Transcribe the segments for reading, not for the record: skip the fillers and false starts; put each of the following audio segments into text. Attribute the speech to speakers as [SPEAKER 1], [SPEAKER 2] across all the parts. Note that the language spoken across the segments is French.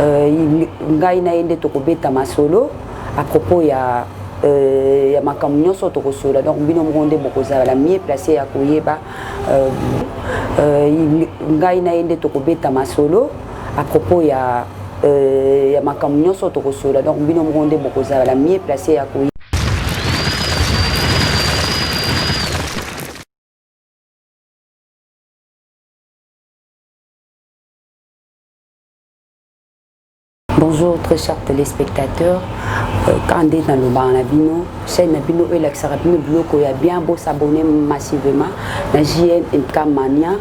[SPEAKER 1] ngai na yende tokobeta masolo à propos ya makambo nyonso tokosola donc bino monde bokozala mieux placé ya koyeba ngai na yende tokobeta masolo à propos ya makambo nyonso tokosola donc bino monde bokozala mieux placé ya koyeba. Bonjour très chers téléspectateurs, quand on est dans le bar Nabino, chaîne Nabino et l'ex-Rabino Bloco, il y a bien beau s'abonner massivement à JNK Mania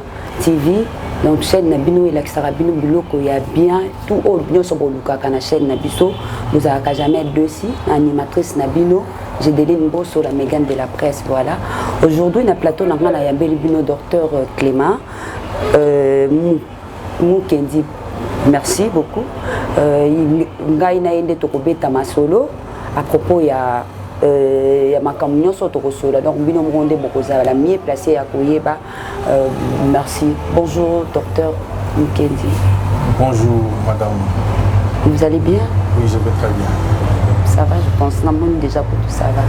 [SPEAKER 1] TV, donc chaîne Nabino et l'ex-Rabino Bloco, il y a bien tout au bien sur la chaîne Nabiso, vous avez jamais deux si, animatrice Nabino, j'ai des lignes beaux sur la mégane de la presse, voilà. Aujourd'hui, dans le plateau, il y a un docteur Clément, Moukendi. Merci beaucoup. Ngai na yende tokobeta masolo à propos ya makambo nyonso tokosola donc bino monde bokozala mieux placé ya koyeba. Merci. Bonjour docteur Moukendi.
[SPEAKER 2] Bonjour madame.
[SPEAKER 1] Vous allez bien?
[SPEAKER 2] Oui, je vais très bien.
[SPEAKER 1] Ça va, je pense. Non, déjà pour tout ça va.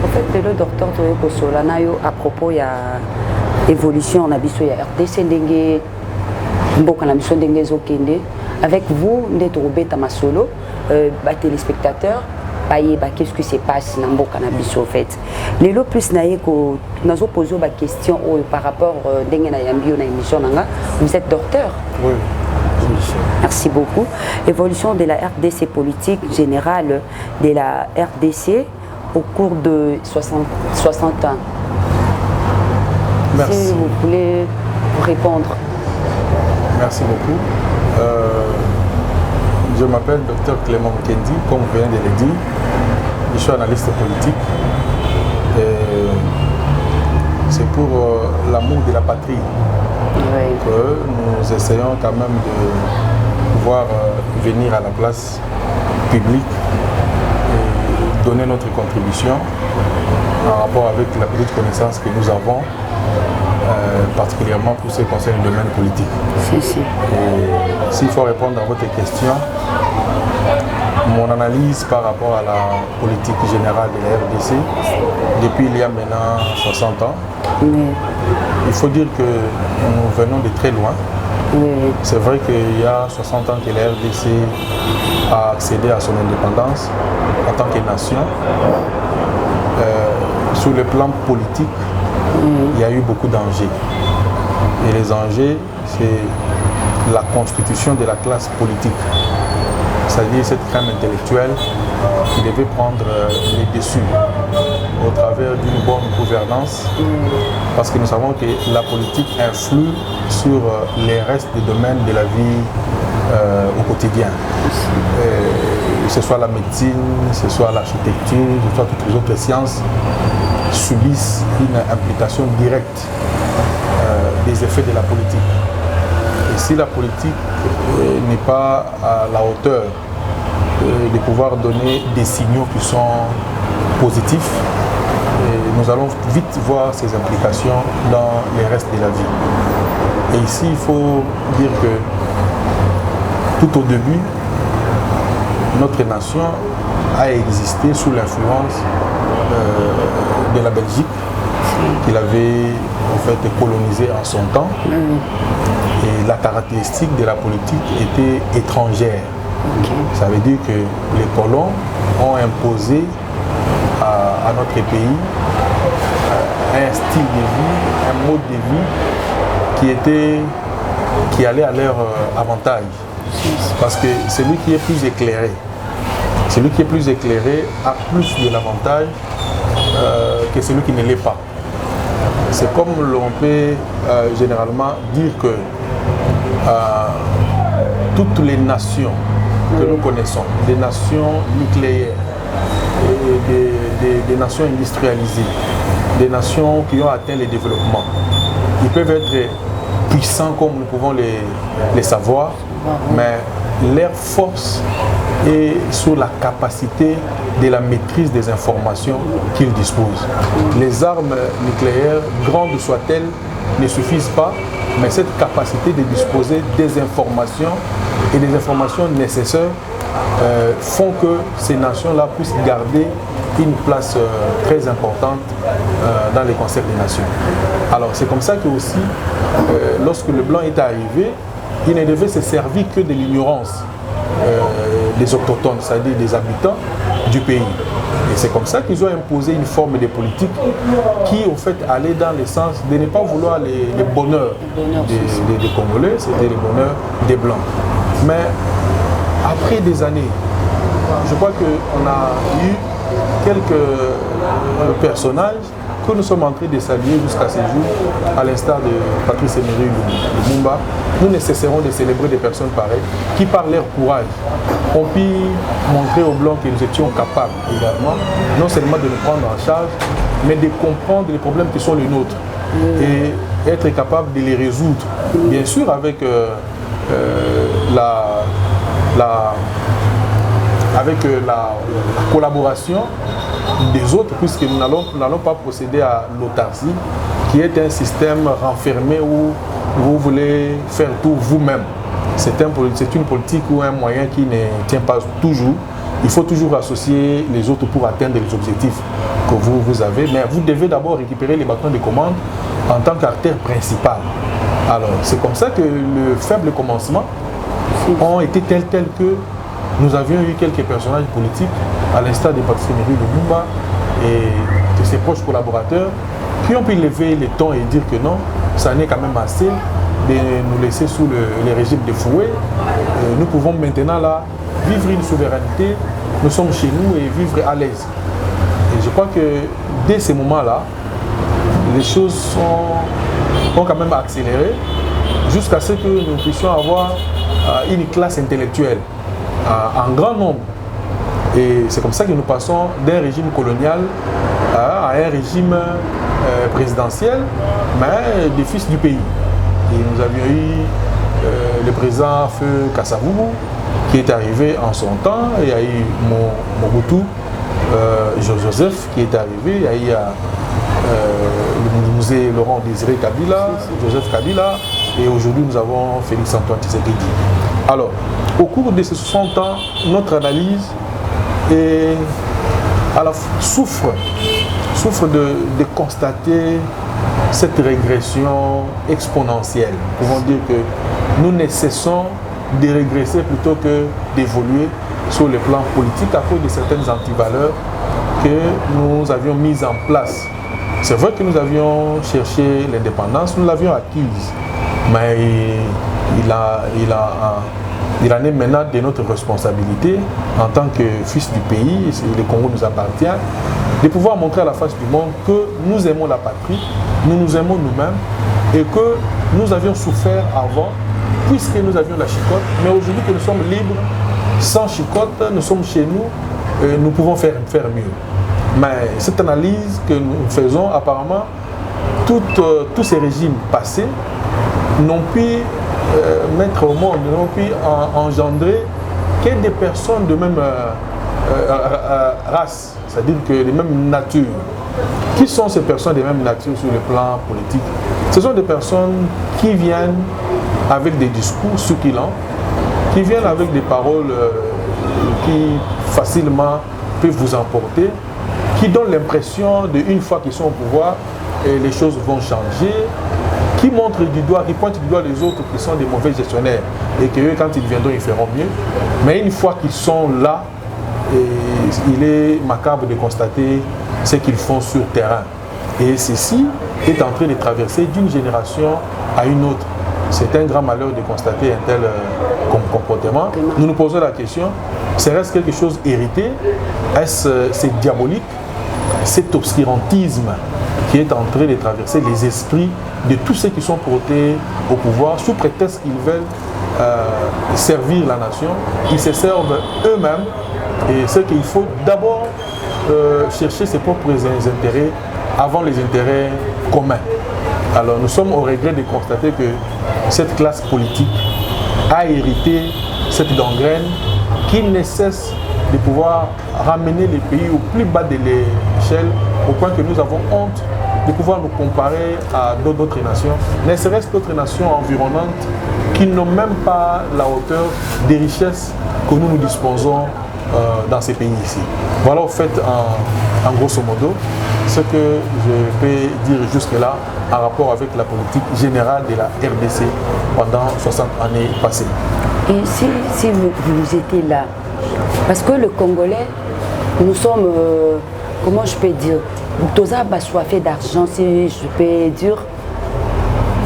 [SPEAKER 1] En fait, le docteur tokosola na yo à propos ya évolution na biso ya RDC ndenge avec vous, masolo, téléspectateurs, qu'est-ce qui se passe dans le en fait. Les lots plus nous avons posé des questions par rapport à l'émission. Vous êtes docteur?
[SPEAKER 2] Oui.
[SPEAKER 1] Merci beaucoup. Évolution de la RDC politique générale de la RDC au cours de 60 ans.
[SPEAKER 2] Merci.
[SPEAKER 1] Si vous voulez répondre.
[SPEAKER 2] Merci beaucoup. Je m'appelle Dr Clément Moukendi, comme vous venez de le dire. Je suis analyste politique. C'est pour l'amour de la patrie que nous essayons quand même de pouvoir venir à la place publique et donner notre contribution en rapport avec la petite connaissance que nous avons. Particulièrement pour ce qui concerne le domaine politique. S'il faut répondre à votre question, mon analyse par rapport à la politique générale de la RDC, depuis il y a maintenant 60 ans, il faut dire que nous venons de très loin. C'est vrai qu'il y a 60 ans que la RDC a accédé à son indépendance en tant que nation. Sur le plan politique, il y a eu beaucoup d'enjeux. Et les enjeux, c'est la constitution de la classe politique. C'est-à-dire cette crème intellectuelle qui devait prendre les dessus au travers d'une bonne gouvernance. Parce que nous savons que la politique influe sur les restes des domaines de la vie au quotidien. Que ce soit la médecine, que ce soit l'architecture, que ce soit toutes les autres sciences, subissent une implication directe des effets de la politique. Et si la politique n'est pas à la hauteur de pouvoir donner des signaux qui sont positifs, nous allons vite voir ces implications dans les restes de la vie. Et ici, il faut dire que tout au début, notre nation a existé sous l'influence de la Belgique, qu'il avait en fait colonisé en son temps. Et la caractéristique de la politique était étrangère. Ça veut dire que les colons ont imposé à notre pays un style de vie, un mode de vie qui allait à leur avantage. Parce que celui qui est plus éclairé, a plus de l'avantage que celui qui ne l'est pas. C'est comme l'on peut généralement dire que toutes les nations que nous connaissons, des nations nucléaires, des nations industrialisées, des nations qui ont atteint le développement, ils peuvent être puissants comme nous pouvons les savoir, mais leur force est sur la capacité de la maîtrise des informations qu'ils disposent. Les armes nucléaires, grandes soient-elles, ne suffisent pas, mais cette capacité de disposer des informations et des informations nécessaires font que ces nations-là puissent garder une place très importante dans les concerts des nations. Alors c'est comme ça que aussi, lorsque le blanc est arrivé, il ne devait se servir que de l'ignorance des autochtones, c'est-à-dire des habitants du pays. Et c'est comme ça qu'ils ont imposé une forme de politique qui, au fait, allait dans le sens de ne pas vouloir les bonheurs des Congolais, c'était les bonheurs des Blancs. Mais après des années, je crois qu'on a eu quelques personnages que nous sommes en train de saluer jusqu'à ce jour, à l'instar de Patrice Emery Lumumba. Nous ne cesserons de célébrer des personnes pareilles qui, par leur courage, ont pu montrer aux Blancs que nous étions capables également, non seulement de nous prendre en charge, mais de comprendre les problèmes qui sont les nôtres et être capable de les résoudre. Bien sûr, avec la collaboration des autres, puisque nous n'allons pas procéder à l'autarcie, qui est un système renfermé où vous voulez faire tout vous-même. C'est une politique ou un moyen qui ne tient pas toujours. Il faut toujours associer les autres pour atteindre les objectifs que vous avez. Mais vous devez d'abord récupérer les bâtons de commande en tant qu'artère principale. Alors, c'est comme ça que le faible commencement ont été tels que nous avions eu quelques personnages politiques, à l'instar de Patrice Emery Lumumba et de ses proches collaborateurs, qui ont pu lever les tons et dire que non, ça n'est quand même assez de nous laisser sous le régime de Fouet. Nous pouvons maintenant là vivre une souveraineté, nous sommes chez nous et vivre à l'aise. Et je crois que dès ces moments-là, les choses ont quand même accéléré jusqu'à ce que nous puissions avoir une classe intellectuelle en grand nombre. Et c'est comme ça que nous passons d'un régime colonial à un régime présidentiel, mais des fils du pays. Et nous avions eu le président Feu Kasavubu qui est arrivé en son temps, il y a eu Mobutu Joseph qui est arrivé, il y a eu le musée Laurent Désiré Kabila, Joseph Kabila, et aujourd'hui nous avons Félix Antoine Tshisekedi. Alors, au cours de ces 60 ans, notre analyse souffre de constater cette régression exponentielle. Nous pouvons dire que nous ne cessons de régresser plutôt que d'évoluer sur le plan politique à cause de certaines antivaleurs que nous avions mises en place. C'est vrai que nous avions cherché l'indépendance, nous l'avions acquise, mais il en est maintenant de notre responsabilité en tant que fils du pays, et le Congo nous appartient, de pouvoir montrer à la face du monde que nous aimons la patrie, nous nous aimons nous-mêmes et que nous avions souffert avant puisque nous avions la chicotte, mais aujourd'hui que nous sommes libres, sans chicotte, nous sommes chez nous, nous pouvons faire mieux. Mais cette analyse que nous faisons, apparemment, tous ces régimes passés n'ont pu mettre au monde, n'ont pu engendrer que des personnes de même race, c'est-à-dire que de même nature. Qui sont ces personnes de même nature sur le plan politique? Ce sont des personnes qui viennent avec des discours succulents, qui viennent avec des paroles qui facilement peuvent vous emporter, qui donnent l'impression d'une fois qu'ils sont au pouvoir, les choses vont changer, qui montrent du doigt, qui pointent du doigt les autres qui sont des mauvais gestionnaires et que eux, quand ils viendront, ils feront mieux. Mais une fois qu'ils sont là, il est macabre de constater ce qu'ils font sur terrain. Et ceci est en train de traverser d'une génération à une autre. C'est un grand malheur de constater un tel comportement. Nous nous posons la question, serait-ce quelque chose hérité? Est-ce c'est diabolique? Cet obscurantisme qui est en train de traverser les esprits de tous ceux qui sont portés au pouvoir sous prétexte qu'ils veulent servir la nation, ils se servent eux-mêmes et c'est qu'il faut d'abord chercher ses propres intérêts avant les intérêts communs. Alors nous sommes au regret de constater que cette classe politique a hérité cette gangrène qui ne cesse de pouvoir ramener les pays au plus bas de l'échelle au point que nous avons honte de pouvoir nous comparer à d'autres nations, ne serait-ce d'autres nations environnantes qui n'ont même pas la hauteur des richesses que nous disposons dans ces pays ici. Voilà au fait, en grosso modo, ce que je peux dire jusque-là en rapport avec la politique générale de la RDC pendant 60 années passées.
[SPEAKER 1] Et si vous étiez là, parce que le Congolais, nous sommes, comment je peux dire, tous soifés d'argent, si je peux dire,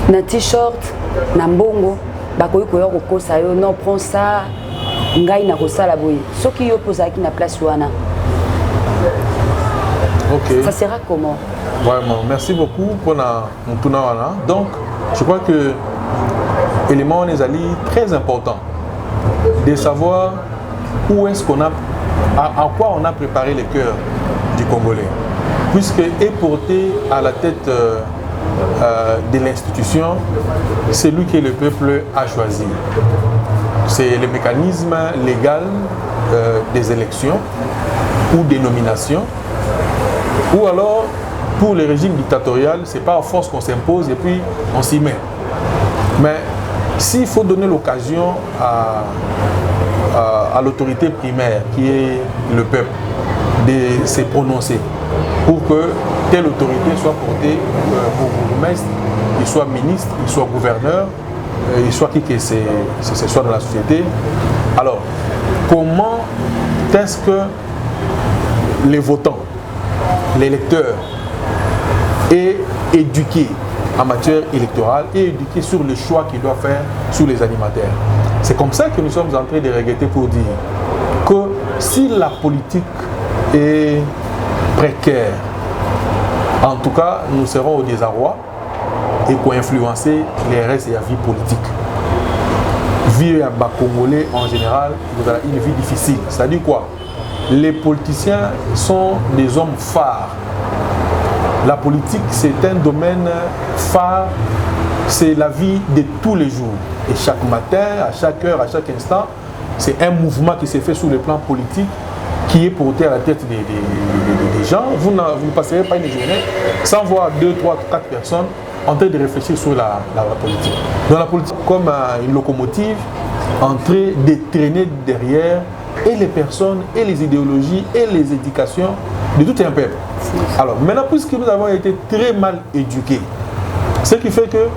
[SPEAKER 1] un t-shirt, un bongo, non, prends ça, ngai na kosala boye. Ce qui est opposé à la place wana.
[SPEAKER 2] Ok.
[SPEAKER 1] Ça sera comment?
[SPEAKER 2] Vraiment, merci beaucoup pour mon tournoi. Donc, je crois que l'élément est très important de savoir où est-ce qu'on a, à quoi on a préparé le cœur du Congolais. Puisque est porté à la tête de l'institution, c'est lui que le peuple a choisi. C'est le mécanisme légal des élections ou des nominations. Ou alors, pour le régime dictatorial, ce n'est pas à force qu'on s'impose et puis on s'y met. Mais s'il faut donner l'occasion à l'autorité primaire, qui est le peuple, de se prononcer pour que telle autorité soit portée pour bourgmestre, il soit ministre, il soit gouverneur, il soit qui que ce soit dans la société. Alors, comment est-ce que les votants, l'électeur est éduqué en matière électorale et éduqué sur le choix qu'il doit faire sur les animateurs? C'est comme ça que nous sommes en train de regretter pour dire que si la politique est précaire, en tout cas, nous serons au désarroi et pour influencer les restes de la vie politique. Vie à Congolais en général, une vie difficile. C'est-à-dire quoi? Les politiciens sont des hommes phares. La politique, c'est un domaine phare, c'est la vie de tous les jours. Et chaque matin, à chaque heure, à chaque instant, c'est un mouvement qui s'est fait sur le plan politique qui est porté à la tête des gens. Vous ne passerez pas une journée sans voir 2, 3, 4 personnes en train de réfléchir sur la politique. Dans la politique, comme une locomotive, en train de traîner derrière et les personnes, et les idéologies, et les éducations de tout un peuple. Alors maintenant, puisque nous avons été très mal éduqués, ce qui fait que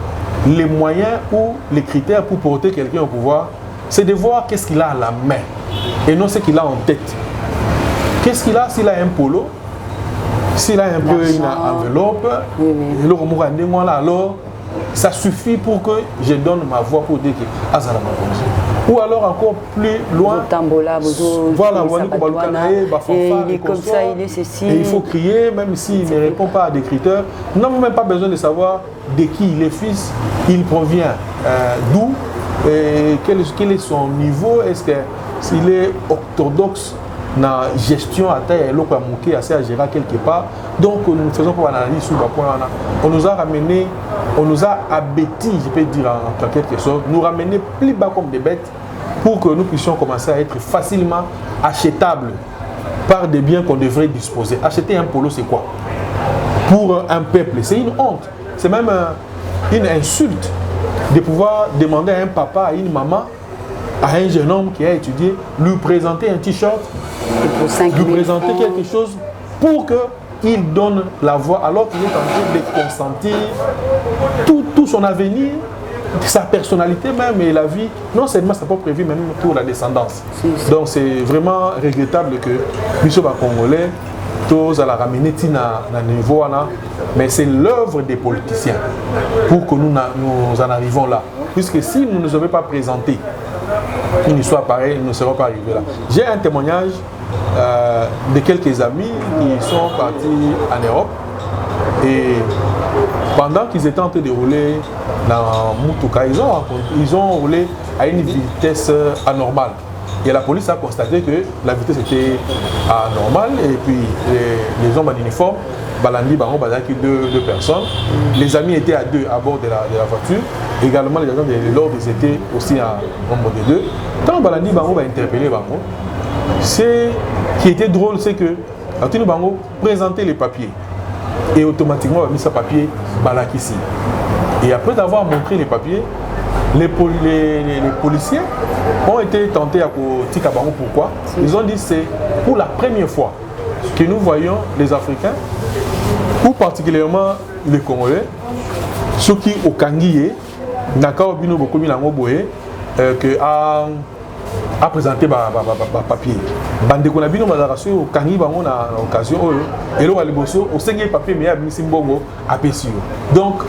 [SPEAKER 2] les moyens ou les critères pour porter quelqu'un au pouvoir, c'est de voir qu'est-ce qu'il a à la main et non ce qu'il a en tête. Qu'est-ce qu'il a? S'il a un polo, s'il a un peu une enveloppe, alors ça suffit pour que je donne ma voix pour dire que Azala m'a. Ou alors encore plus loin, voilà, il est comme ça, il est ceci. Et il faut crier, même s'il ne répond pas à des critères. Nous n'avons même pas besoin de savoir de qui il est fils, il provient d'où, quel est son niveau, est-ce qu'il est orthodoxe dans la gestion à taille et assez à gérer quelque part. Donc nous ne faisons pas l'analyse sur le point. On nous a ramené, on nous a abêtis, je peux dire en quelque sorte, nous ramener plus bas comme des bêtes pour que nous puissions commencer à être facilement achetables par des biens qu'on devrait disposer. Acheter un polo, c'est quoi? Pour un peuple, c'est une honte. C'est même une insulte de pouvoir demander à un papa, à une maman, à un jeune homme qui a étudié, lui présenter un t-shirt, lui présenter quelque chose pour qu'il donne la voix alors qu'il est en train de consentir tout son avenir, sa personnalité même et la vie, non seulement sa propre vie, mais même pour la descendance. Donc c'est vraiment regrettable que nous sommes Congolais, tous à la ramener à niveau, mais c'est l'œuvre des politiciens pour que nous en arrivons là. Puisque si nous ne nous avons pas présenté une histoire pareille, nous ne serons pas arrivés là. J'ai un témoignage de quelques amis qui sont partis en Europe et pendant qu'ils étaient en train de rouler dans Mutuka, ils ont roulé à une vitesse anormale. Et la police a constaté que la vitesse était anormale et puis les hommes en uniforme, Balandi, Bango, Bazaki, deux personnes. Les amis étaient à deux à bord de la voiture. Également, les agents de l'ordre étaient aussi en nombre de deux. Quand Balandi, Bango va interpeller Bango, ce qui était drôle, c'est que Bango présentait les papiers. et automatiquement, on a mis ça papier Balakissi. Et après avoir montré les papiers, les policiers ont été tentés à Tikabango. Pourquoi? Ils ont dit que c'est pour la première fois que nous voyons les Africains, ou particulièrement les Congolais, ceux qui au Kangié, Nakao Bino Bokomi Langoboé, que a présenté papier. Bande qu'on a bien au Kangi Bango na occasion et là au cinquième papier mais à Simbongo à Pessio. Donc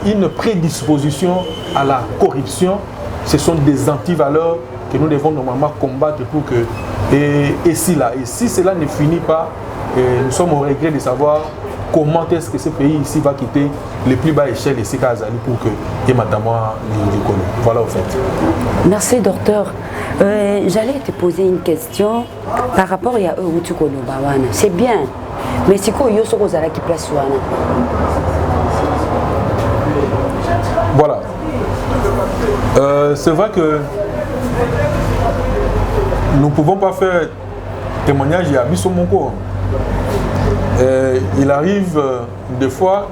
[SPEAKER 2] une prédisposition à la corruption, ce sont des antivaleurs que nous devons normalement combattre pour que et si cela ne finit pas, nous sommes au regret de savoir comment est-ce que ce pays ici va quitter les plus bas échelles de ces cas pour que et notamment les colons. Voilà au fait.
[SPEAKER 1] Merci docteur. J'allais te poser une question par rapport à Utukolo Bawana. C'est bien, mais c'est quoi Yosoko Zara qui place Wana?
[SPEAKER 2] Voilà. C'est vrai que nous ne pouvons pas faire témoignage à Bissomoko. Il arrive des fois,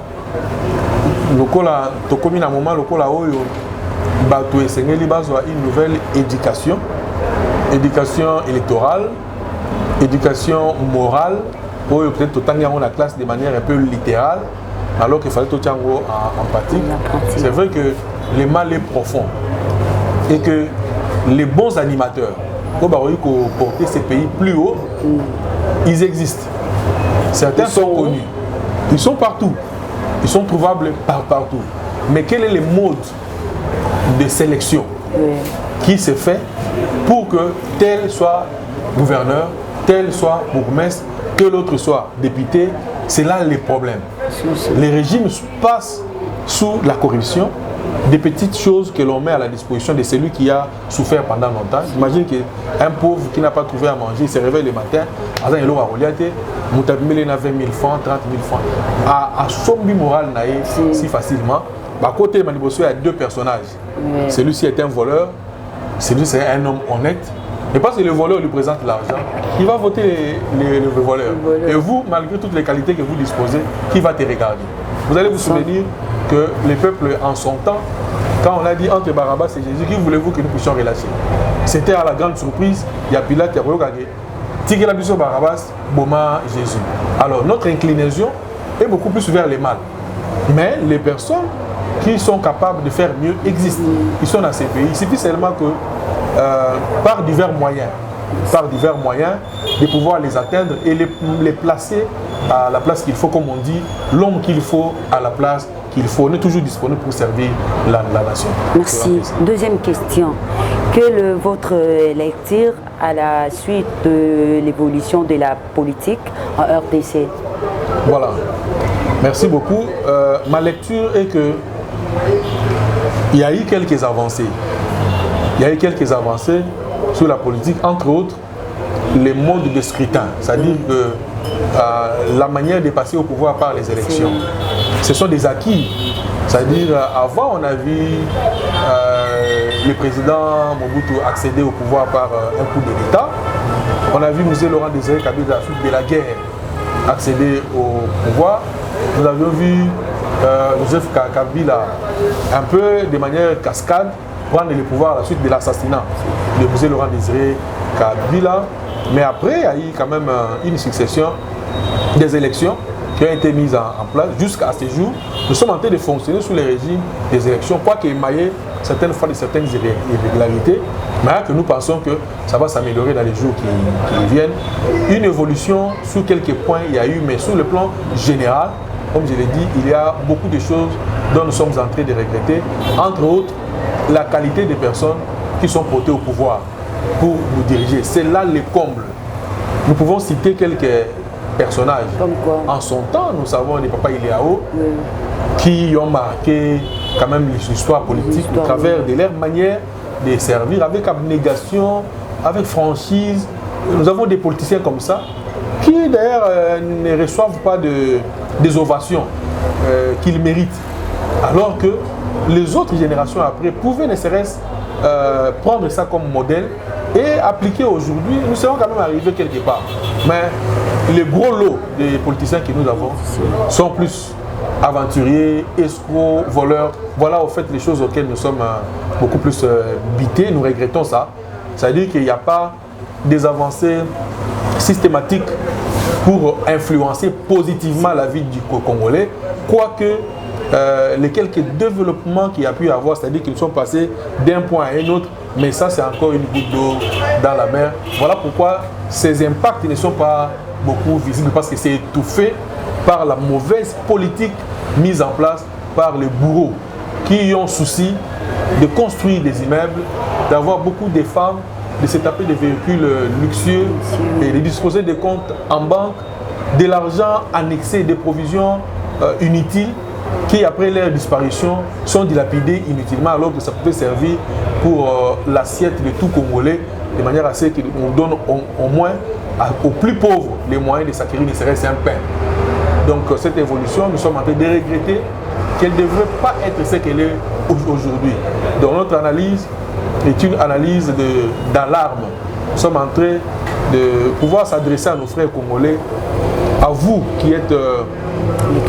[SPEAKER 2] tokomi na moment lokola oyo bato esengeli bazwa une nouvelle éducation électorale, éducation morale, oyo peut-être totangi en la classe de manière un peu littérale, alors qu'il fallait tout en pratique. C'est vrai que le mal est profond et que les bons animateurs, pour porter ces pays plus haut, ils existent. Certains sont connus, ils sont partout, ils sont trouvables partout. Mais quel est le mode de sélection qui se fait pour que tel soit gouverneur, tel soit bourgmestre, que l'autre soit député? C'est là les problèmes. Les régimes passent sous la corruption, des petites choses que l'on met à la disposition de celui qui a souffert pendant longtemps. Imagine qu'un pauvre qui n'a pas trouvé à manger, il se réveille le matin, il a 20 000 francs, 30 000 francs. À Sombi Moral, si facilement. À côté de il y a deux personnages. Celui-ci est un voleur, celui-ci est un homme honnête. Et parce que le voleur lui présente l'argent, il va voter le voleur. Et vous, malgré toutes les qualités que vous disposez, qui va te regarder? Vous allez vous souvenir que les peuples en son temps, quand on a dit entre Barabbas et Jésus, qui voulez-vous que nous puissions relâcher? C'était à la grande surprise, il y a Pilate et Royogagé. Tigre la mission Barabbas, Boma, Jésus. Alors notre inclinaison est beaucoup plus vers les mal. Mais les personnes qui sont capables de faire mieux existent. Ils sont dans ces pays. Il suffit seulement que par divers moyens, de pouvoir les atteindre et les placer à la place qu'il faut, comme on dit, l'homme qu'il faut à la place qu'il faut. On est toujours disponible pour servir la nation.
[SPEAKER 1] Merci. Deuxième question. Quelle est votre lecture à la suite de l'évolution de la politique en RDC?
[SPEAKER 2] Voilà. Merci beaucoup. Ma lecture est que il y a eu quelques avancées. Il y a eu quelques avancées sur la politique, entre autres les modes de scrutin, c'est-à-dire que la manière de passer au pouvoir par les élections. Ce sont des acquis. C'est-à-dire, avant, on a vu le président Mobutu accéder au pouvoir par un coup de l'État. On a vu M. Laurent Désiré Kabila, à la suite de la guerre, accéder au pouvoir. Nous avions vu Joseph Kabila, un peu de manière cascade, prendre le pouvoir à la suite de l'assassinat de M. Laurent Désiré Kabila. Mais après, il y a eu quand même une succession des élections qui ont été mises en place jusqu'à ce jour. Nous sommes en train de fonctionner sous les régimes des élections, quoique émaillé certaines fois de certaines irrégularités, mais que nous pensons que ça va s'améliorer dans les jours qui viennent. Une évolution sur quelques points il y a eu, mais sur le plan général, comme je l'ai dit, il y a beaucoup de choses dont nous sommes en train de regretter, entre autres la qualité des personnes qui sont portées au pouvoir pour nous diriger. C'est là le comble. Nous pouvons citer quelques personnages. En son temps, nous savons les Papa Iléao qui ont marqué quand même l'histoire politique au travers de leur manière de servir avec abnégation, avec franchise. Nous avons des politiciens comme ça qui d'ailleurs ne reçoivent pas des ovations qu'ils méritent. Alors que les autres générations après pouvaient ne serait-ce prendre ça comme modèle Et appliqué aujourd'hui, nous serons quand même arrivés quelque part. Mais les gros lots des politiciens que nous avons sont plus aventuriers, escrocs, voleurs. Voilà au fait les choses auxquelles nous sommes beaucoup plus bités. Nous regrettons ça. C'est-à-dire qu'il n'y a pas des avancées systématiques pour influencer positivement la vie du Congolais, quoique les quelques développements qu'il y a pu y avoir, c'est-à-dire qu'ils sont passés d'un point à un autre, mais ça c'est encore une goutte d'eau dans la mer. Voilà pourquoi ces impacts ne sont pas beaucoup visibles, parce que c'est étouffé par la mauvaise politique mise en place par les bourreaux qui ont souci de construire des immeubles, d'avoir beaucoup de femmes, de se taper des véhicules luxueux et de disposer des comptes en banque, de l'argent annexé, des provisions inutiles qui, après leur disparition, sont dilapidés inutilement, alors que ça pouvait servir pour l'assiette de tout Congolais, de manière à ce qu'on donne au moins aux plus pauvres les moyens de s'acquérir ne serait-ce un pain. Donc cette évolution, nous sommes en train de regretter qu'elle ne devrait pas être ce qu'elle est aujourd'hui. Donc notre analyse est une analyse d'alarme. Nous sommes en train de pouvoir s'adresser à nos frères congolais, à vous qui êtes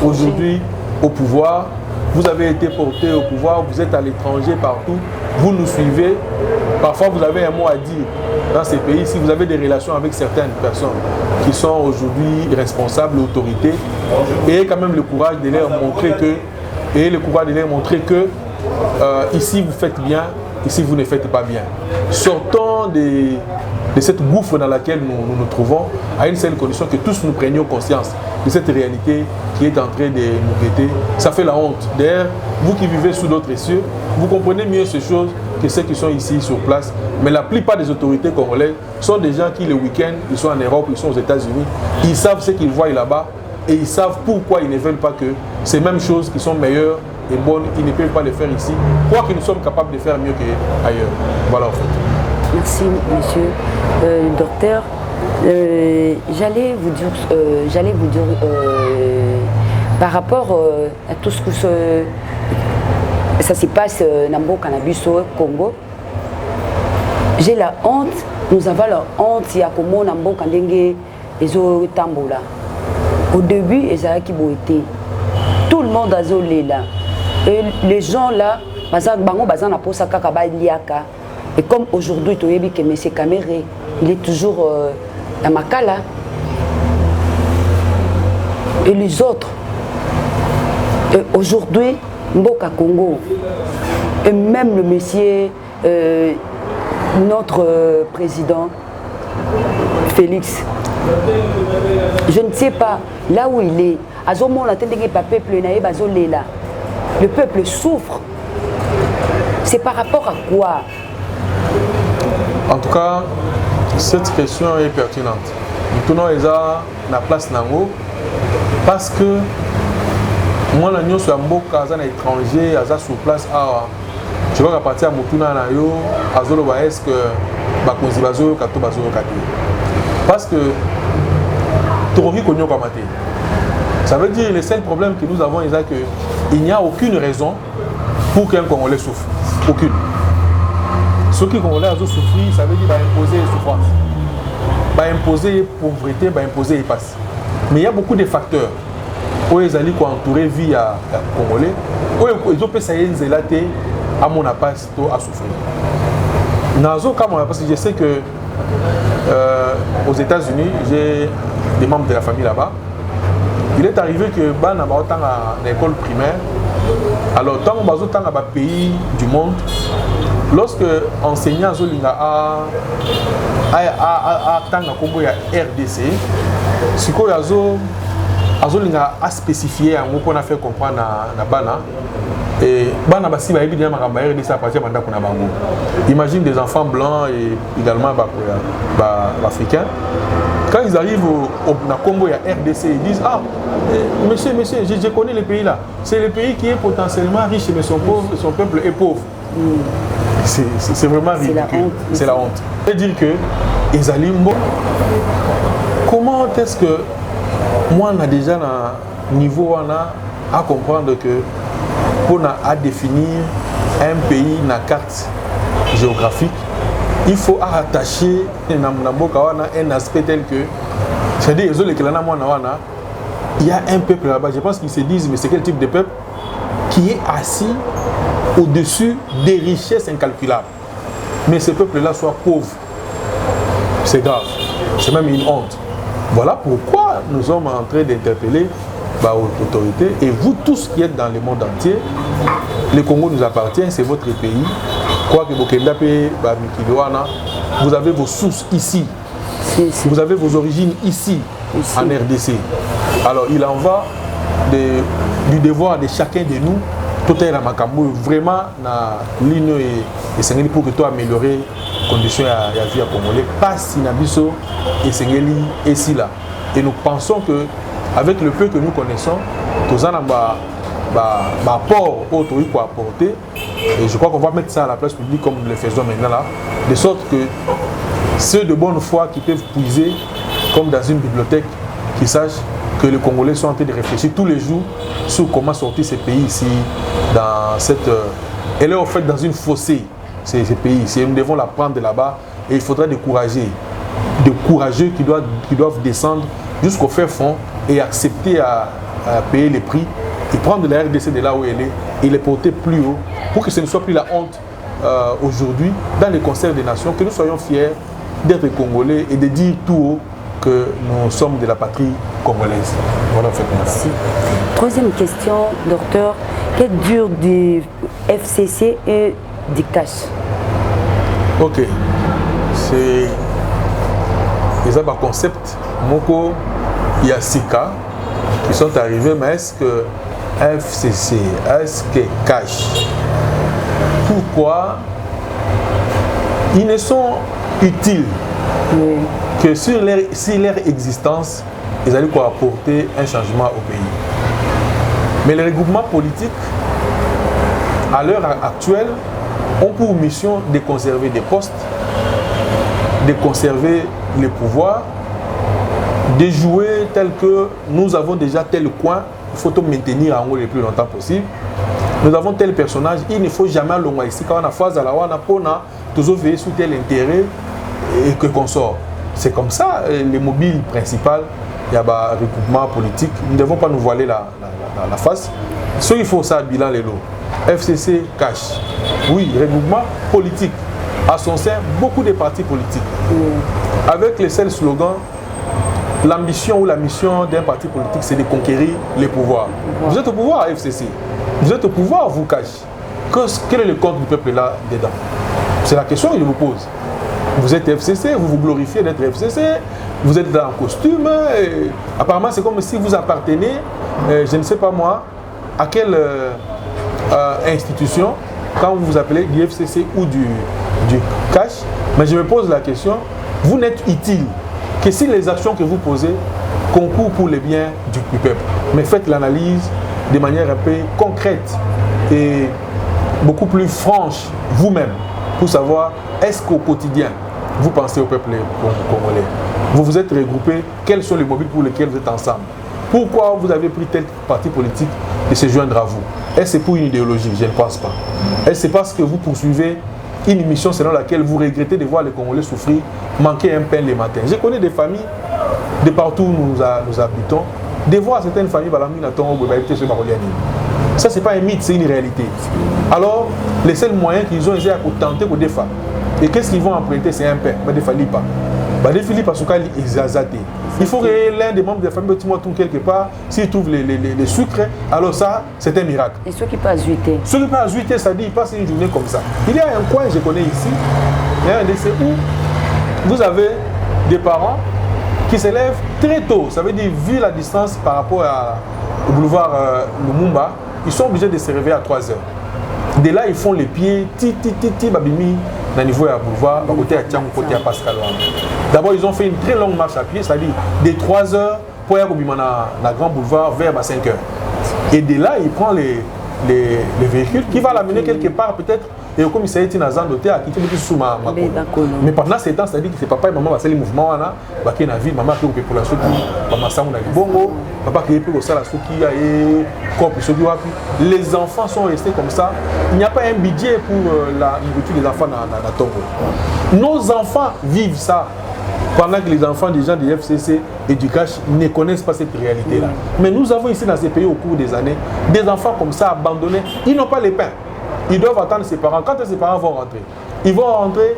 [SPEAKER 2] aujourd'hui au pouvoir. Vous avez été porté au pouvoir, vous êtes à l'étranger partout, vous nous suivez. Parfois vous avez un mot à dire dans ces pays. Si vous avez des relations avec certaines personnes qui sont aujourd'hui responsables, autorités, ayez quand même le courage de leur montrer que, ici vous faites bien, ici vous ne faites pas bien. Sortons de cette gouffre dans laquelle nous nous trouvons, à une seule condition, que tous nous prenions conscience de cette réalité qui est en train de nous guetter. Ça fait la honte. D'ailleurs, vous qui vivez sous d'autres cieux, vous comprenez mieux ces choses que ceux qui sont ici sur place. Mais la plupart des autorités congolaises sont des gens qui, le week-end, ils sont en Europe, ils sont aux États-Unis, ils savent ce qu'ils voient là-bas et ils savent pourquoi ils ne veulent pas que ces mêmes choses qui sont meilleures et bonnes, ils ne peuvent pas les faire ici, quoique nous sommes capables de faire mieux qu'ailleurs. Voilà en fait.
[SPEAKER 1] Merci, monsieur. Docteur, j'allais vous dire par rapport à tout ce que ça se passe dans le cannabis au Congo, j'ai la honte, nous avons la honte, il y a comme on a un candenge et tambola. Au début, ils avaient été. Tout le monde a zolé là. Et les gens là, et comme aujourd'hui, tu as vu que M. Kamere, il est toujours à Makala. Et les autres, aujourd'hui, Mboka Congo, et même le monsieur, notre président, Félix, je ne sais pas, là où il est, le peuple souffre. C'est par rapport à quoi?
[SPEAKER 2] En tout cas, cette question est pertinente. Nous tenons la place Nango parce que moi, je suis un étranger, je suis sur place. Je vois qu'à partir de Mutuna Nayo, est-ce que parce que ça veut dire que le seul problème que nous avons, c'est qu'il n'y a aucune raison pour qu'un Congolais souffre. Aucune. Ceux qui Congolais ont souffert, ça veut dire imposer souffrance, imposer pauvreté, imposer passe. Mais il y a beaucoup de facteurs où ils allaient entourer la vie à Congolais, où ils ont pu s'aider à mon appart à souffrir. Parce que je sais que aux États-Unis, j'ai des membres de la famille là-bas. Il est arrivé que Ban a une école primaire. Alors, dans le pays du monde, lorsque enseignant a RDC, ce qu'il a spécifié, on a fait comprendre à Bana. Et Bana Bassi va évidemment RDC à partir de Bango. Imagine des enfants blancs et également africains. Quand ils arrivent au Congo, il y a RDC, ils disent: ah, monsieur, je connais le pays là. C'est le pays qui est potentiellement riche, mais son peuple est pauvre. C'est vraiment ridicule. C'est la honte. C'est-à-dire que ils allaient comment est-ce que moi, on a déjà un niveau à comprendre que pour définir un pays dans la carte géographique, il faut attacher un aspect tel que, c'est-à-dire, il y a un peuple là-bas, je pense qu'ils se disent, mais c'est quel type de peuple qui est assis au-dessus des richesses incalculables. Mais ce peuple-là soit pauvre. C'est grave. C'est même une honte. Voilà pourquoi nous sommes en train d'interpeller l'autorité. Et vous tous qui êtes dans le monde entier, le Congo nous appartient, c'est votre pays. Quoi que vous avez vos sources ici. Vous avez vos origines ici, en RDC. Alors il en va du devoir de chacun de nous, tout est vraiment na ligne et sengeli pour que toi améliorer les conditions de la vie à Congolais. Pas si nabiso et sengeli et si là. Et nous pensons que avec le peu que nous connaissons, tous en apport autre pour apporter. Et je crois qu'on va mettre ça à la place publique comme nous le faisons maintenant là, de sorte que ceux de bonne foi qui peuvent puiser, comme dans une bibliothèque, qui sachent que les Congolais sont en train de réfléchir tous les jours sur comment sortir ces pays ici, dans cette... elle est en fait dans une fossée, ces pays ici, et nous devons la prendre de là-bas, et il faudra des courageux qui doivent descendre jusqu'au fin fond et accepter à payer les prix, et prendre la RDC de là où elle est, et les porter plus haut, pour que ce ne soit plus la honte aujourd'hui, dans les concerts des nations, que nous soyons fiers d'être Congolais et de dire tout haut que nous sommes de la patrie congolaise. Voilà, en fait.
[SPEAKER 1] Merci. Troisième question, docteur. Qu'est dur du FCC et du cash?
[SPEAKER 2] Ok. C'est un concept. Moko, il y a 6 cas qui sont arrivés, mais est-ce que FCC, est-ce que cash? Pourquoi ils ne sont utiles que sur leur existence, ils allaient apporter un changement au pays. Mais les regroupements politiques, à l'heure actuelle, ont pour mission de conserver des postes, de conserver les pouvoirs, de jouer tel que nous avons déjà tel coin, il faut tout maintenir en haut le plus longtemps possible. Nous avons tel personnage, il ne faut jamais l'envoyer ici quand on a phase à la on a toujours veiller sous tel intérêt et que qu'on sort. C'est comme ça, les mobiles principales, il y a un regroupement politique, nous ne devons pas nous voiler la face. Ce qu'il faut, ça, bilan les lots. FCC, cash. Oui, regroupement politique. À son sein, beaucoup de partis politiques. Avec les seuls slogans, l'ambition ou la mission d'un parti politique, c'est de conquérir les pouvoirs. Vous êtes au pouvoir, FCC. Vous êtes au pouvoir, vous, cash. Quel est le compte du peuple là dedans? C'est la question que je vous pose. Vous êtes FCC, vous vous glorifiez d'être FCC, vous êtes dans un costume, et apparemment c'est comme si vous appartenez, je ne sais pas moi, à quelle institution, quand vous vous appelez du FCC ou du cash, mais je me pose la question, vous n'êtes utile que si les actions que vous posez concourent pour le bien du peuple. Mais faites l'analyse de manière un peu concrète et beaucoup plus franche vous-même pour savoir est-ce qu'au quotidien, vous pensez au peuple congolais. Vous vous êtes regroupés, quels sont les mobiles pour lesquels vous êtes ensemble? Pourquoi vous avez pris tel parti politique de se joindre à vous? Est-ce que c'est pour une idéologie? Je ne pense pas. Est-ce que c'est parce que vous poursuivez une mission selon laquelle vous regrettez de voir les Congolais souffrir, manquer un pain les matins? Je connais des familles de partout où nous habitons, de voir certaines familles, ça c'est pas un mythe, c'est une réalité. Alors, les seuls moyens qu'ils ont, c'est pour tenter pour défendre. Et qu'est-ce qu'ils vont emprunter? C'est un pain, mais des familles pas. Il faut que l'un des membres de la famille quelque part, s'il trouve les sucres, alors ça, c'est un miracle.
[SPEAKER 1] Et ceux qui passent 8 heures.
[SPEAKER 2] Ceux qui passent 8 heures, ça dit, ils passent une journée comme ça. Il y a un coin, je connais ici, il y a un lycée où vous avez des parents qui se lèvent très tôt. Ça veut dire, vu la distance par rapport au boulevard Lumumba, ils sont obligés de se réveiller à 3 heures. De là, ils font les pieds, babimi, dans le niveau à boulevard, à côté à Tiang, côté à Pascal. D'abord, ils ont fait une très longue marche à pied, c'est-à-dire de 3 heures pour aller dans la Grand Boulevard vers 5 heures. Et de là, ils prennent les véhicules qui vont l'amener quelque part, peut-être et comme ça a été dans un doté à quitter le sous ma mais pendant ces temps, c'est-à-dire que c'est papa et maman va les mouvements là, bah qui na vie, maman qui est pour la souki, maman ça on a bongo, papa qui est pour ça la souki et corps sur les enfants sont restés comme ça. Il n'y a pas un budget pour la nourriture des enfants dans Togo. Nos enfants vivent ça. Pendant que les enfants des gens du FCC et du cash ne connaissent pas cette réalité-là. Mais nous avons ici dans ces pays au cours des années, des enfants comme ça abandonnés, ils n'ont pas les pains. Ils doivent attendre ses parents. Quand ses parents vont rentrer, ils vont rentrer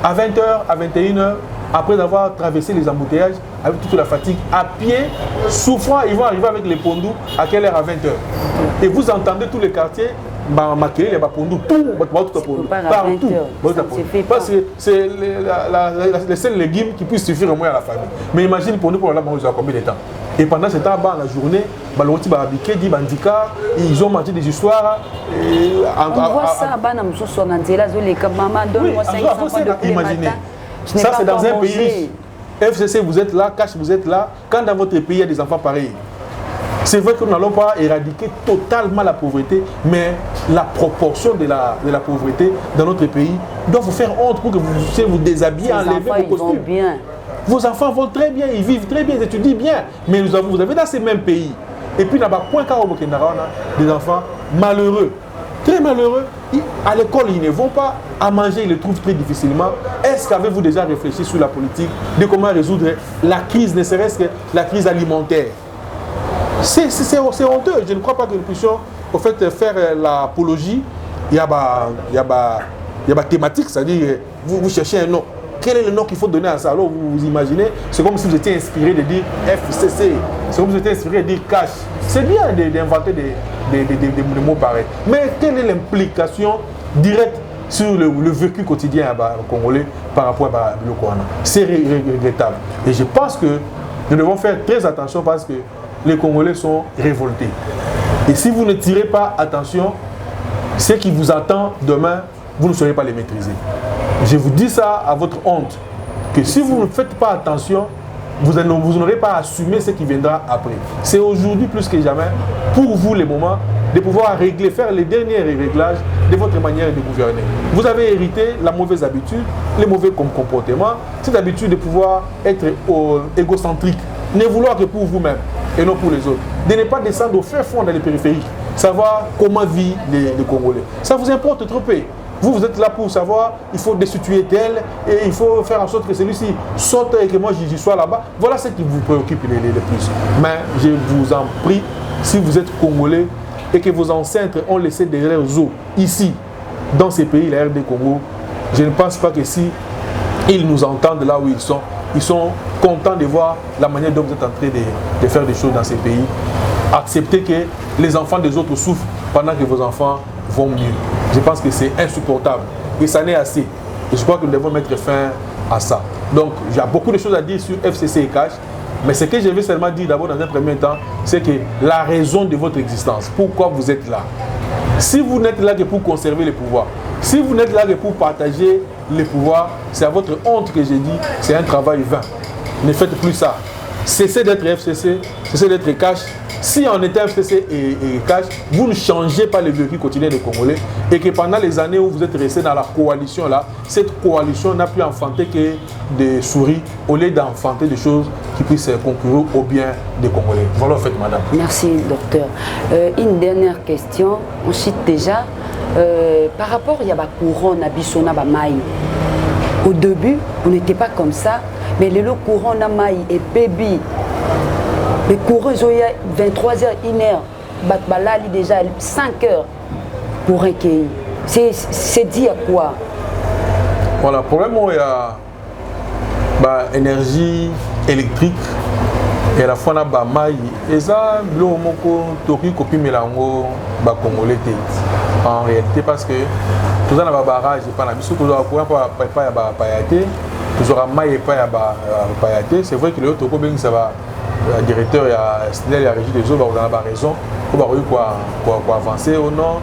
[SPEAKER 2] à 20h, à 21h, après avoir traversé les embouteillages, avec toute la fatigue, à pied, souffrant, ils vont arriver avec les pondous, à quelle heure? À 20h. Et vous entendez tous les quartiers, maquiller les pondous, partout. Parce que c'est les seuls légumes qui puissent suffire au moins à la famille. Mais imagine pour nous, pour la manger à combien de temps? Et pendant ce temps, la journée, ils ont mangé des histoires.
[SPEAKER 1] On voit ça,
[SPEAKER 2] imaginez. Ça, c'est dans un pays riche. FCC, vous êtes là, Cash, vous êtes là. Quand dans votre pays, il y a des enfants pareils. C'est vrai que nous n'allons pas éradiquer totalement la pauvreté, mais la proportion de la pauvreté dans notre pays doit vous faire honte pour que vous puissiez vous déshabiller, enlever vos costumes. Vos enfants vont très bien, ils vivent très bien, ils étudient bien. Mais vous avez dans ces mêmes pays. Et puis, là-bas, point des enfants malheureux, très malheureux. À l'école, ils ne vont pas à manger, ils le trouvent très difficilement. Est-ce qu'avez-vous déjà réfléchi sur la politique de comment résoudre la crise, ne serait-ce que la crise alimentaire? C'est honteux. Je ne crois pas que nous puissions au fait, faire l'apologie. Il y a thématique, c'est-à-dire vous cherchez un nom. Quel est le nom qu'il faut donner à ça? Alors vous imaginez, c'est comme si vous étiez inspiré de dire FCC, c'est comme si vous étiez inspiré de dire cash. C'est bien d'inventer des mots pareils. Mais quelle est l'implication directe sur le vécu quotidien congolais par rapport à le Kouana? C'est regrettable. Et je pense que nous devons faire très attention parce que les Congolais sont révoltés. Et si vous ne tirez pas attention, ce qui vous attend demain, vous ne saurez pas les maîtriser. Je vous dis ça à votre honte, que si vous ne faites pas attention, vous n'aurez pas à assumer ce qui viendra après. C'est aujourd'hui plus que jamais, pour vous les moments, de pouvoir faire les derniers réglages de votre manière de gouverner. Vous avez hérité la mauvaise habitude, les mauvais comportements, cette habitude de pouvoir être égocentrique, ne vouloir que pour vous-même et non pour les autres. De ne pas descendre au fin fond dans les périphériques, savoir comment vivent les Congolais. Ça vous importe trop peu. Vous êtes là pour savoir, il faut destituer tel, et il faut faire en sorte que celui-ci saute et que moi j'y sois là-bas. Voilà ce qui vous préoccupe le plus. Mais je vous en prie, si vous êtes Congolais et que vos ancêtres ont laissé derrière eux ici, dans ces pays, la RD Congo, je ne pense pas que si ils nous entendent là où ils sont contents de voir la manière dont vous êtes en train de faire des choses dans ces pays. Acceptez que les enfants des autres souffrent pendant que vos enfants vont mieux. Je pense que c'est insupportable. Et ça n'est assez. Et je crois que nous devons mettre fin à ça. Donc, il y a beaucoup de choses à dire sur FCC et Cash. Mais ce que je vais seulement dire d'abord dans un premier temps, c'est que la raison de votre existence, pourquoi vous êtes là. Si vous n'êtes là que pour conserver les pouvoirs, si vous n'êtes là que pour partager les pouvoirs, c'est à votre honte que j'ai dit, c'est un travail vain. Ne faites plus ça. Cessez d'être FCC, cessez d'être Cash. Si on était FCC et Cash, vous ne changez pas le vécu quotidien des Congolais et que pendant les années où vous êtes restés dans la coalition là, cette coalition n'a pu enfanter que des souris au lieu d'enfanter des choses qui puissent concourir au bien des Congolais. Voilà en fait, madame.
[SPEAKER 1] Merci, docteur. Une dernière question. On cite déjà, par rapport à la couronne à Bissona Bamaï. Au début, on n'était pas comme ça, mais le couronne à Maï et Baby. Les coureurs, ils ont 23h, 1h, Batbalali déjà 5h pour recueillir. C'est dit à quoi?
[SPEAKER 2] Voilà, le problème, il y a l'énergie électrique et à la fois, il y a maï. Et ça, il y a copie mélango Congolais. En réalité, parce que tout ça, il y a un barrage, il y a un courant, il y a un maï et il c'est vrai que le Toko, ça va. Le directeur, il y a régie des eaux, vous avez raison, il faut avancer au nord.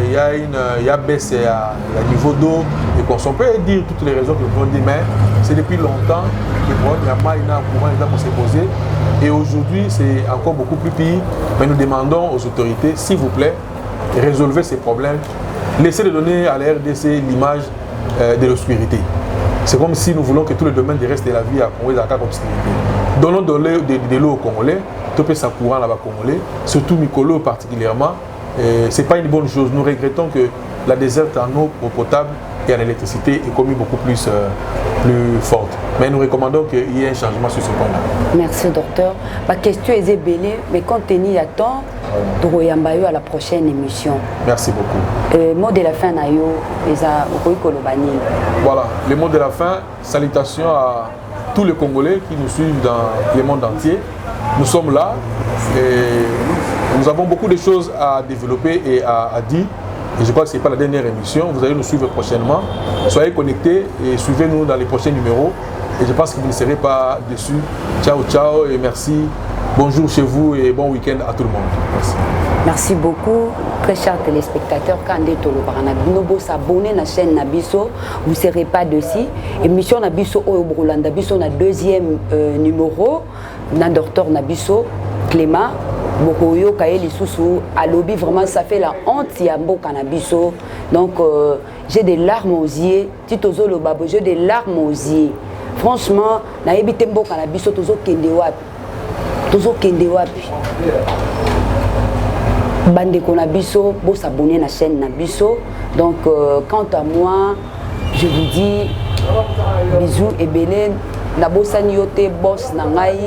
[SPEAKER 2] Il y a baisse à niveau d'eau et qu'on peut dire toutes les raisons que vous pouvez dire, mais c'est depuis longtemps que le problème il y a un courant pour se poser. Et aujourd'hui, c'est encore beaucoup plus pire. Mais nous demandons aux autorités, s'il vous plaît, résolvez ces problèmes laisser de donner à la RDC l'image de l'obscurité. C'est comme si nous voulons que tout le domaine du reste de la vie à Congo est dans l'obscurité. Donnons de l'eau aux Congolais, tout ça courant là-bas Congolais, surtout Mikolo particulièrement. Ce n'est pas une bonne chose. Nous regrettons que la déserte en eau potable et en électricité est commis beaucoup plus forte. Mais nous recommandons qu'il y ait un changement sur ce point-là.
[SPEAKER 1] Merci, docteur. Ma question est belle, mais compte tenu du temps, nous allons à la prochaine émission.
[SPEAKER 2] Merci beaucoup.
[SPEAKER 1] Mot de la fin,
[SPEAKER 2] voilà, le mot de la fin. Salutations à tous les Congolais qui nous suivent dans le monde entier. Nous sommes là et nous avons beaucoup de choses à développer et à dire. Et je crois que ce n'est pas la dernière émission. Vous allez nous suivre prochainement. Soyez connectés et suivez-nous dans les prochains numéros. Et je pense que vous ne serez pas déçus. Ciao, ciao et merci. Bonjour chez vous et bon week-end à tout le monde. Merci.
[SPEAKER 1] Merci beaucoup, très chers téléspectateurs. Quand vous s'abonnez à la chaîne Nabiso, vous ne serez pas dessus. Émission Nabiso au Brulanda Nabiso, na deuxième numéro. Na docteur Nabiso, Clément. Bokoyo Kaeli Soussou, à lobby, vraiment ça fait la honte, il y a beau Canabiso. Donc j'ai des larmes aux yeux, Titozo le babo, j'ai des larmes aux yeux. Franchement, na ebité beau Canabiso, Tozo Kendewapi. Tozo Kendewapi. Bande Konabiso, beau s'abonner à la chaîne Nabiso. Donc quant à moi, je vous dis bisous et Bélène. Nabosani yote boss nangai,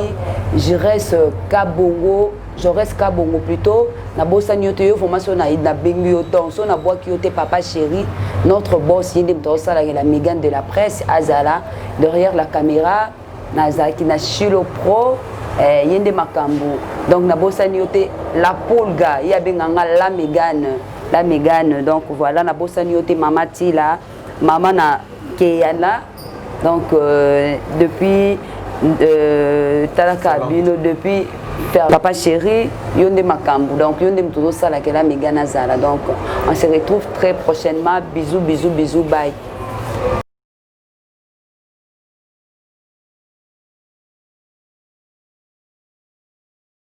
[SPEAKER 1] je reste Kabongo. Je reste Kabongo plutôt. Nabosani yote yo formation na bengi yoton, so na bois qui yote papa chéri, notre boss yende mtosa la Mégane de la presse Azala derrière la caméra, Nazaki na Chilo Pro, yende makambu. Donc nabosani yote la polga, ya benganga la Mégane. Donc voilà nabosani yote mama Tila, maman na Keyana. Donc depuis Talaka Bino, depuis Papa Chéri, Yonde Makambu. Donc Yonde Mtodo Sala Kela Megana Zala. Donc on se retrouve très prochainement. Bisous, bisous, bisous, bye.